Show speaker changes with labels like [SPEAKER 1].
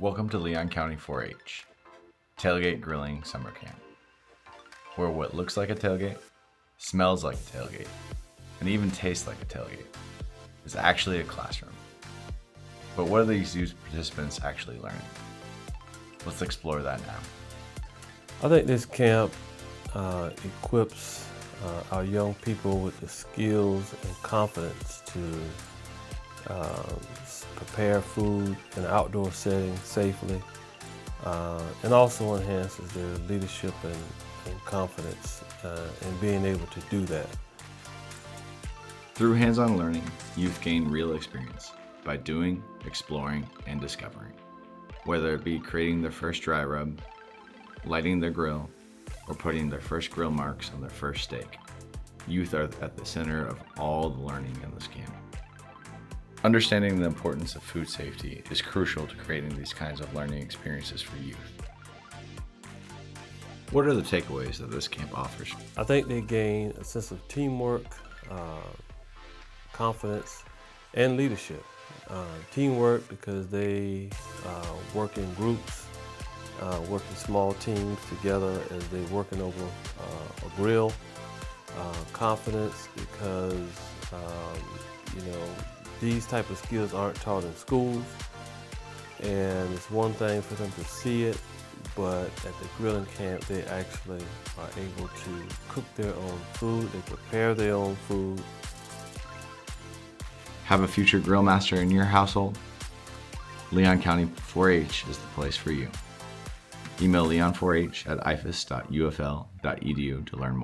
[SPEAKER 1] Welcome to Leon County 4-H, Tailgate Grilling Summer Camp, where what looks like a tailgate, smells like a tailgate, and even tastes like a tailgate is actually a classroom. But what are these youth participants actually learning? Let's explore that now.
[SPEAKER 2] I think this camp equips our young people with the skills and confidence to prepare food in an outdoor setting safely, and also enhances their leadership and confidence in being able to do that.
[SPEAKER 1] Through hands-on learning, youth gain real experience by doing, exploring, and discovering. Whether it be creating their first dry rub, lighting their grill, or putting their first grill marks on their first steak, youth are at the center of all the learning in this camp. Understanding the importance of food safety is crucial to creating these kinds of learning experiences for youth. What are the takeaways that this camp offers?
[SPEAKER 2] I think they gain a sense of teamwork, confidence, and leadership. Teamwork because they work in groups, work in small teams together as they're working over a grill. Confidence because these type of skills aren't taught in schools, and it's one thing for them to see it, but at the grilling camp they actually are able to cook their own food, they prepare their own food.
[SPEAKER 1] Have a future grill master in your household? Leon County 4-H is the place for you. Email leon4h@ifas.ufl.edu to learn more.